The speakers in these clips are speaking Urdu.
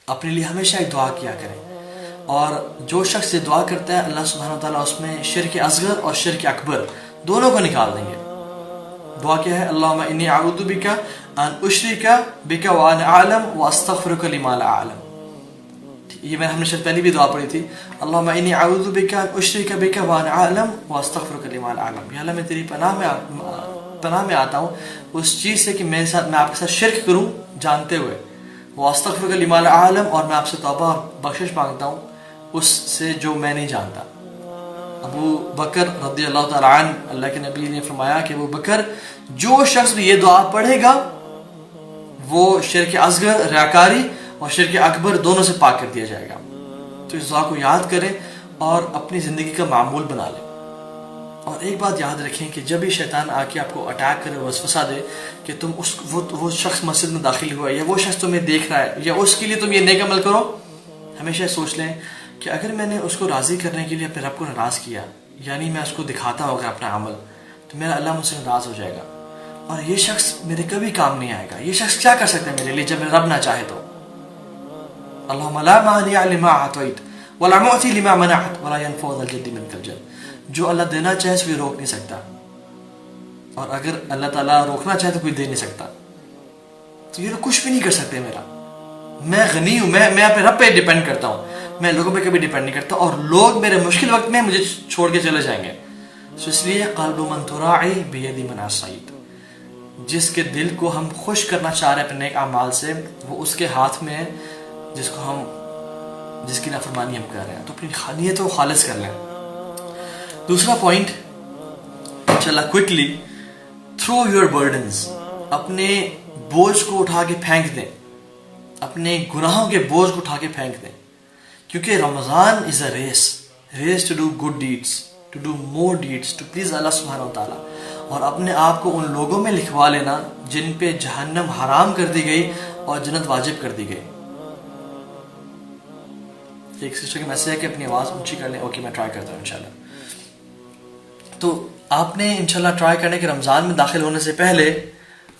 اپنے لیے ہمیشہ ایک دعا کیا کریں. اور جو شخص یہ دعا کرتا ہے اللہ سبحانہ وتعالیٰ اس میں شرک اصغر اور شرک اکبر دونوں کو نکال دیں گے. دعا کیا ہے؟ اللہم انی اعوذ بک ان اشرک بک وانا اعلم واستغفرک لما لا اعلم. یہ ہم نے شاید پہلی بھی دعا پڑھی تھی. اللہم انی اعوذ بک ان اشرک بک وانا اعلم واستغفرک لما لا اعلم. یا اللہ میں تیری پناہ میں آتا ہوں اس چیز سے کہ میں آپ کے ساتھ شرک کروں جانتے ہوئے. واستغفرک لما لا اعلم، اور میں آپ سے توبہ اور بخشش مانگتا ہوں اس سے جو میں نہیں جانتا. ابو بکر رضی اللہ تعالیٰ عنہ، اللہ کے نبی نے فرمایا کہ ابو بکر جو شخص بھی یہ دعا پڑھے گا وہ شرک اصغر ریاکاری اور شرک اکبر دونوں سے پاک کر دیا جائے گا. تو اس دعا کو یاد کریں اور اپنی زندگی کا معمول بنا لیں. اور ایک بات یاد رکھیں کہ جب بھی شیطان آ کے آپ کو اٹیک کرے، وسوسہ دے کہ تم وہ شخص مسجد میں داخل ہوا ہے یا وہ شخص تمہیں دیکھ رہا ہے یا اس کے لیے تم یہ نیک عمل کرو، ہمیشہ سوچ لیں کہ اگر میں نے اس کو راضی کرنے کے لیے اپنے رب کو ناراض کیا، یعنی میں اس کو دکھاتا ہوں اگر اپنا عمل، تو میرا اللہ مجھ سے ناراض ہو جائے گا اور یہ شخص میرے کبھی کام نہیں آئے گا. یہ شخص کیا کر سکتا ہے میرے لیے جب میرا رب نہ چاہے تو؟ اللہم لا مانع لما اعطیت ولا معطی لما منعت ولا ينفع ذا الجد منک الجد. جو اللہ دینا چاہے اس کو روک نہیں سکتا، اور اگر اللہ تعالیٰ روکنا چاہے تو کوئی دے نہیں سکتا. تو یہ لوگ کچھ بھی نہیں کر سکتے. میں غنی ہوں، میں اپنے رب پہ ڈیپینڈ کرتا ہوں، میں لوگوں پہ کبھی ڈیپینڈ نہیں کرتا، اور لوگ میرے مشکل وقت میں مجھے چھوڑ کے چلے جائیں گے. تو اس لیے قلب من تراعی بید من عصیت، جس کے دل کو ہم خوش کرنا چاہ رہے ہیں اپنے نیک اعمال سے، وہ اس کے ہاتھ میں ہے جس کی نافرمانی ہم کر رہے ہیں. تو اپنی نیت کو خالص کر لیں. دوسرا پوائنٹ انشاءاللہ کوئکلی، تھرو یور برڈنز، اپنے بوجھ کو اٹھا کے پھینک دیں، اپنے گناہوں کے بوجھ کو اٹھا کے پھینک دیں. کیونکہ Ramadan is a race to do good deeds, to do more deeds, to please Allah سبحانہ و تعالیٰ، اور اپنے آپ کو ان لوگوں میں لکھوا لینا جن پہ جہنم حرام کر دی گئی اور جنت واجب کر دی گئی. ایک سسٹر کا میسج ہے کہ اپنی آواز اونچی کر لیں. اوکے، میں ٹرائی کرتا ہوں انشاءاللہ. تو آپ نے انشاءاللہ ٹرائی کرنے کہ رمضان میں داخل ہونے سے پہلے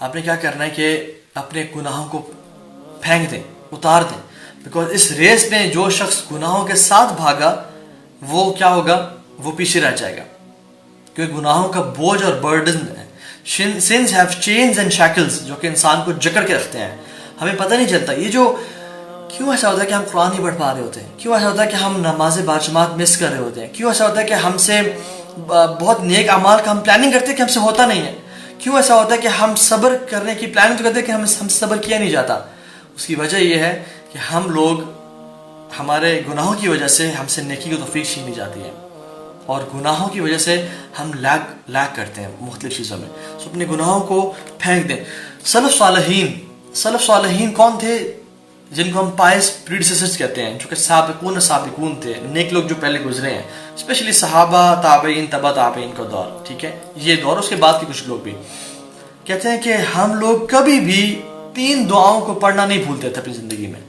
آپ نے کیا کرنا ہے کہ اپنے گناہوں کو پھینک دیں، اتار دیں. بیکاز اس ریس میں جو شخص گناہوں کے ساتھ بھاگا وہ کیا ہوگا؟ وہ پیچھے رہ جائے گا. کیونکہ گناہوں کا بوجھ اور برڈن ہے. sins have chains and shackles، جو کہ انسان کو جکڑ کے رکھتے ہیں. ہمیں پتہ نہیں چلتا یہ جو کیوں ایسا ہوتا ہے کہ ہم قرآن نہیں پڑھ پا رہے ہوتے ہیں، کیوں ایسا ہوتا ہے کہ ہم نماز باجماعت مس کر رہے ہوتے ہیں، کیوں ایسا ہوتا ہے کہ ہم سے بہت نیک اعمال کا ہم پلاننگ کرتے ہیں کہ ہم سے ہوتا نہیں ہے، کیوں ایسا ہوتا ہے کہ ہم صبر کرنے کی پلاننگ تو کرتے ہیں کہ ہم صبر کیا نہیں جاتا. اس کی وجہ یہ ہے کہ ہم لوگ ہمارے گناہوں کی وجہ سے ہم سے نیکی کو توفیق چھینی جاتی ہے، اور گناہوں کی وجہ سے ہم لیگ کرتے ہیں مختلف چیزوں میں. سو اپنے گناہوں کو پھینک دیں. سلف صالحین کون تھے؟ جن کو ہم پائس پریڈیسیسرز کہتے ہیں، جو کہ سابقون تھے، نیک لوگ جو پہلے گزرے ہیں، اسپیشلی صحابہ، تابعین، تبع تابعین کا دور. ٹھیک ہے، یہ دور، اس کے بعد کے کچھ لوگ بھی کہتے ہیں کہ ہم لوگ کبھی بھی 3 دعاؤں کو پڑھنا نہیں بھولتے تھے اپنی زندگی میں،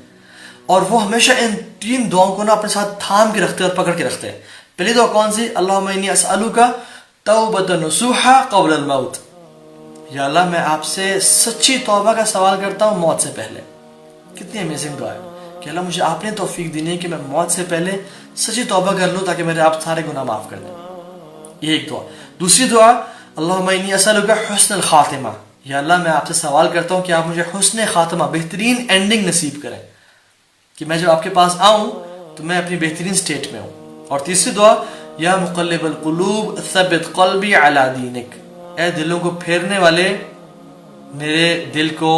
اور وہ ہمیشہ ان 3 دعاؤں کو نا اپنے ساتھ تھام کے رکھتے اور پکڑ کے رکھتے ہیں. پہلی دعا کون سی؟ اللہم انی اسألک توبۃ نصوحا قبل الموت. یا اللہ میں آپ سے سچی توبہ کا سوال کرتا ہوں موت سے پہلے. کتنی امیزنگ دعا ہے کہ اللہ مجھے آپ نے توفیق دینی ہے کہ میں موت سے پہلے سچی توبہ کر لوں تاکہ میرے آپ سارے گناہ معاف کر دیں. یہ ایک دعا. دوسری دعا اللہم انی اسألک حسن الخاتمہ. یا اللہ میں آپ سے سوال کرتا ہوں کہ آپ مجھے حسن خاتمہ، بہترین اینڈنگ نصیب کریں، کہ میں جب آپ کے پاس آؤں تو میں اپنی بہترین سٹیٹ میں ہوں. اور تیسری دعا یا مقلب القلوب ثبت قلبی علی دینک. اے دلوں کو پھیرنے والے، میرے دل کو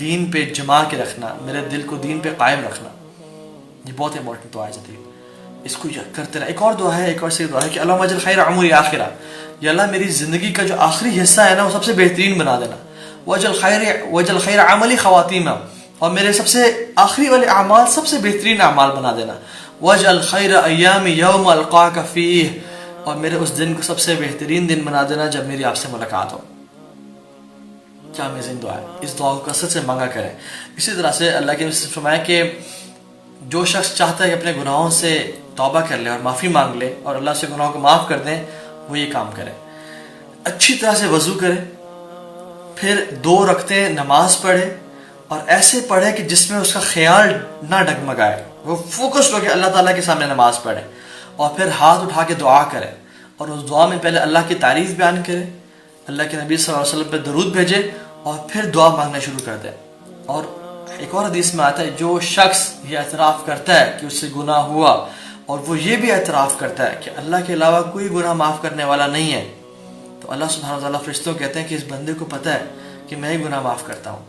دین پہ جما کے رکھنا، میرے دل کو دین پہ قائم رکھنا. یہ بہت امپورٹنٹ دعا ہے، اس کو کرتے رہے. ایک اور دعا ہے، ایک اور سی دعا ہے کہ اللہم اجعل خیر عمری آخرہ. یا اللہ میری زندگی کا جو آخری حصہ ہے نا وہ سب سے بہترین بنا دینا. واجعل خیر عملی خواتیمہ، اور میرے سب سے آخری والے اعمال سب سے بہترین اعمال بنا دینا. واجعل خیر ایامی یوم القاک فیہ، اور میرے اس دن کو سب سے بہترین دن بنا دینا جب میری آپ سے ملاقات ہو. کیا امیزنگ دعا ہے. اس دعا کو کثرت سے مانگا کریں. اسی طرح سے اللہ کے نبی نے فرمایا کہ جو شخص چاہتا ہے کہ اپنے گناہوں سے توبہ کر لے اور معافی مانگ لے اور اللہ سے گناہوں کو معاف کر دیں، وہ یہ کام کرے. اچھی طرح سے وضو کرے، پھر 2 رکعتیں نماز پڑھے، اور ایسے پڑھے کہ جس میں اس کا خیال نہ ڈگمگائے, وہ فوکس ہو کے اللہ تعالیٰ کے سامنے نماز پڑھے, اور پھر ہاتھ اٹھا کے دعا کرے, اور اس دعا میں پہلے اللہ کی تعریف بیان کرے, اللہ کے نبی صلی اللہ علیہ وسلم پہ درود بھیجے, اور پھر دعا مانگنا شروع کر دے. اور ایک اور حدیث میں آتا ہے جو شخص یہ اعتراف کرتا ہے کہ اس سے گناہ ہوا, اور وہ یہ بھی اعتراف کرتا ہے کہ اللہ کے علاوہ کوئی گناہ معاف کرنے والا نہیں ہے, تو اللہ سبحانہ و تعالیٰ فرشتوں کہتے ہیں کہ اس بندے کو پتہ ہے کہ میں ہی گناہ معاف کرتا ہوں,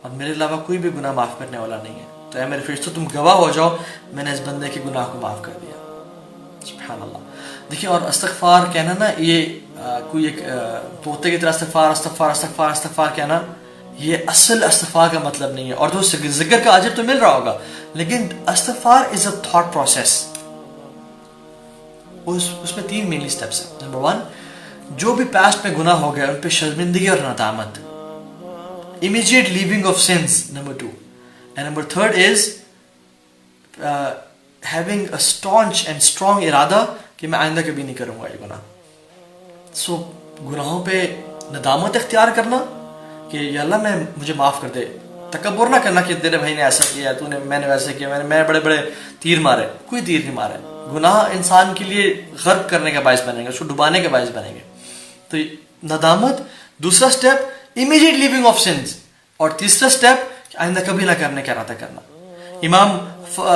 اور میرے علاوہ کوئی بھی گناہ معاف کرنے والا نہیں ہے, تو اے میرے فرشتوں تم گواہ ہو جاؤ میں نے اس بندے کے گناہ کو معاف کر دیا. سبحان اللہ. دیکھیں, اور استغفار کہنا نا, یہ کوئی ایک طوطے کی طرح استغفار استغفار استغفار استغفار کہنا, یہ اصل استغفار کا مطلب نہیں ہے. اور تو ذکر کا اجر تو مل رہا ہوگا, لیکن استغفار از اے تھاٹ پروسیس. اس میں 3 مینلی سٹیپس ہیں. نمبر 1, جو بھی پاسٹ میں گناہ ہو گیا ان پہ شرمندگی اور ندامت, immediate leaving of sins. Number 2, and number 3rd is having a staunch and strong ارادہ کہ میں آئندہ کبھی نہیں کروں گا یہ گناہ. سو گناہوں پہ ندامت اختیار کرنا کہ یا اللہ مجھے معاف کر دے, تکبر نہ کرنا کہ تیرے بھائی نے ایسا کیا, میں نے ویسے کیا, میں نے بڑے بڑے تیر مارے. کوئی تیر نہیں مارے. گناہ انسان کے لیے غرق کرنے کا باعث بنیں گے, اس کو ڈبانے کا باعث بنیں گے. تو ندامت, دوسرا step immediate leaving of sins, اور تیسرا سٹیپ آئندہ کبھی نہ کرنے کا ارادہ کرنا. امام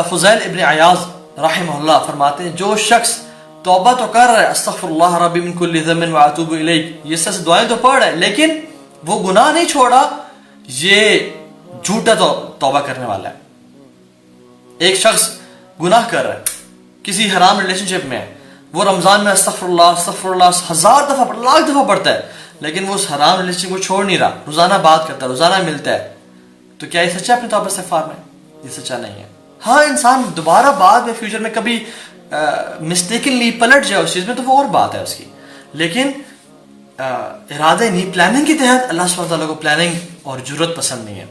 فضیل ابن عیاض رحمہ اللہ فرماتے ہیں جو شخص توبہ تو کر رہا ہے, استغفر اللہ ربی من کل ذنب واتوب الیہ, یہ سب دعائیں تو پڑھ رہا ہے, لیکن وہ گناہ نہیں چھوڑا, یہ جھوٹا توبہ کرنے والا ہے. ایک شخص گناہ کر رہا ہے, کسی حرام ریلیشن شپ میں ہے, وہ رمضان میں استغفر اللہ 1000 دفعہ لاکھ دفعہ پڑھتا ہے, لیکن وہ اس حرام ریلیشن کو چھوڑ نہیں رہا, روزانہ بات کرتا ہے, روزانہ ملتا ہے, تو کیا یہ سچا اپنی توبہ استغفار میں؟ یہ سچا نہیں ہے. ہاں, انسان دوبارہ بعد میں فیوچر میں کبھی مسٹیکنلی پلٹ جائے اس چیز میں تو وہ اور بات ہے اس کی, لیکن ارادہ نہیں, پلاننگ کے تحت اللہ سبحانہ تعالیٰ کو پلاننگ اور جرت پسند نہیں ہے.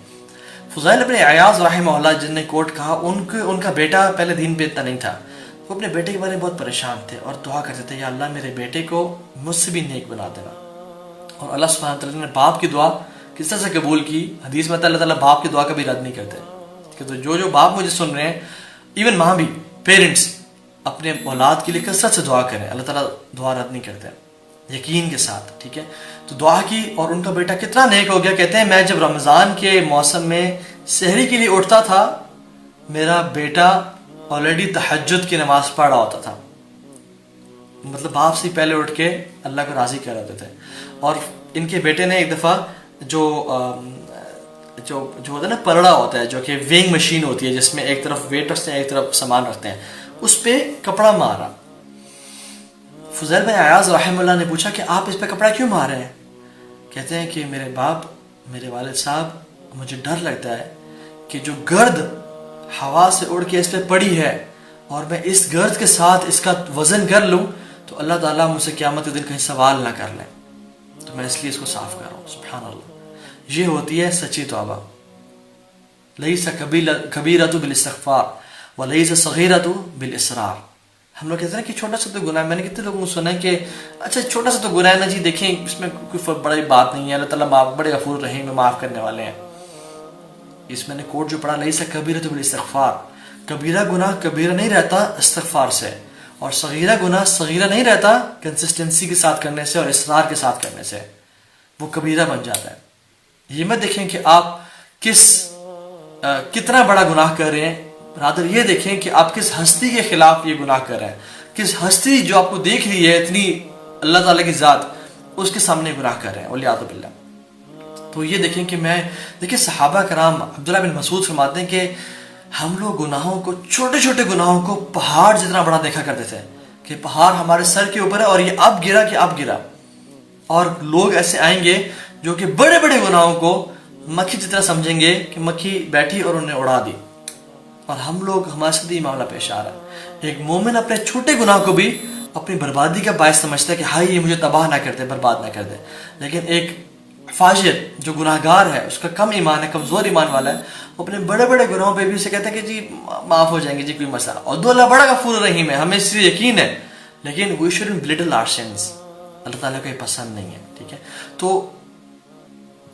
فضیل ابن عیاض رحمہ اللہ جن نے کوٹ کہا, ان کا بیٹا پہلے دین پہ اتنا نہیں تھا, وہ اپنے بیٹے کے بارے میں بہت پریشان تھے اور دعا کرتے تھے یا اللہ میرے بیٹے کو مجھ سے بھی نیک بنا دینا. اور اللہ سبحانہ تعالیٰ نے باپ کی دعا کس طرح سے قبول کی. حدیث میں اللہ تعالیٰ باپ کی دعا کبھی رد نہیں کرتے, کہ تو جو باپ مجھے سن رہے ہیں, ایون ماں بھی, پیرنٹس اپنے اولاد کے لیے کثرت سے دعا کریں, اللہ تعالیٰ دعا رد نہیں کرتے, یقین کے ساتھ. ٹھیک ہے, تو دعا کی اور ان کا بیٹا کتنا نیک ہو گیا. کہتے ہیں میں جب رمضان کے موسم میں سحری کے لیے اٹھتا تھا, میرا بیٹا آلریڈی تہجد کی نماز پڑھ رہا ہوتا تھا, مطلب باپ سے پہلے اٹھ کے اللہ کو راضی کر رہے تھے. اور ان کے بیٹے نے ایک دفعہ جو ہوتا ہے نا پلڑا ہوتا ہے, جو کہ وینگ مشین ہوتی ہے جس میں ایک طرف ویٹ رکھتے ہیں ایک طرف سامان رکھتے ہیں, اس پہ کپڑا مارا. فضیل بن عیاض رحمہ اللہ نے پوچھا کہ آپ اس پہ کپڑا کیوں مار رہے ہیں؟ کہتے ہیں کہ میرے باپ, میرے والد صاحب, مجھے ڈر لگتا ہے کہ جو گرد ہوا سے اڑ کے اس پہ پڑی ہے اور میں اس گرد کے ساتھ اس کا وزن کر لوں تو اللہ تعالیٰ مجھ سے قیامت کے دن کہیں سوال نہ کر لیں, تو میں اس لیے اس کو صاف کر رہا ہوں. سبحان اللہ. یہ ہوتی ہے سچی توبہ. لیس کبیرۃ بالاستغفار ولیس صغیرۃ بالاصرار. ہم لوگ کہتے ہیں کہ چھوٹا سا تو گناہ ہے. میں نے کتنے لوگوں کو سنا ہے کہ اچھا چھوٹا سا تو گناہ ہے نا جی, دیکھیں اس میں کوئی بڑی بات نہیں ہے, اللہ تعالیٰ بڑے غفور رحیم میں معاف کرنے والے ہیں. اس میں نے کوٹ جو پڑھا لیس کبیرۃ بالاستغفار, کبیرہ گناہ کبیرہ نہیں رہتا استغفار سے, اور صغیرہ گناہ صغیرہ نہیں رہتا کنسسٹنسی کے ساتھ کرنے سے اور اصرار کے ساتھ کرنے سے, وہ کبیرہ بن جاتا ہے. یہ مت دیکھیں کہ آپ کتنا بڑا گناہ کر رہے ہیں, رادر یہ دیکھیں کہ آپ کس ہستی کے خلاف یہ گناہ کر رہے ہیں, کس ہستی جو آپ کو دیکھ رہی ہے اتنی اللہ تعالیٰ کی ذات, اس کے سامنے گناہ کر رہے ہیں ولیعذ باللہ. تو یہ دیکھیں کہ دیکھیں صحابہ کرام عبداللہ بن مسعود فرماتے ہیں کہ ہم لوگ گناہوں کو, چھوٹے چھوٹے گناہوں کو پہاڑ جتنا بڑا دیکھا کرتے تھے, کہ پہاڑ ہمارے سر کے اوپر ہے اور یہ اب گرا کہ اب گرا. اور لوگ ایسے آئیں گے جو کہ بڑے بڑے گناہوں کو مکھی جتنا سمجھیں گے کہ مکھی بیٹھی اور انہیں اڑا دی. اور ہم لوگ, ہمارے ساتھ یہ معاملہ پیش آ رہا ہے. ایک مومن اپنے چھوٹے گناہ کو بھی اپنی بربادی کا باعث سمجھتا ہے کہ ہائی یہ مجھے تباہ نہ کر دے, برباد نہ کر دے. لیکن ایک فاجر جو گناہ گار ہے, اس کا کم ایمان ہے, کمزور ایمان والا ہے, وہ اپنے بڑے بڑے گناہوں پہ بھی اسے کہتا ہے کہ جی معاف ہو جائیں گے جی, کوئی مسئلہ. اور دو اللہ بڑا غفور رحیم ہے, ہمیں اس لیے یقین ہے, لیکن وی شوڈنٹ بلٹل آور سنس. اللہ تعالیٰ کو یہ پسند نہیں ہے. ٹھیک ہے, تو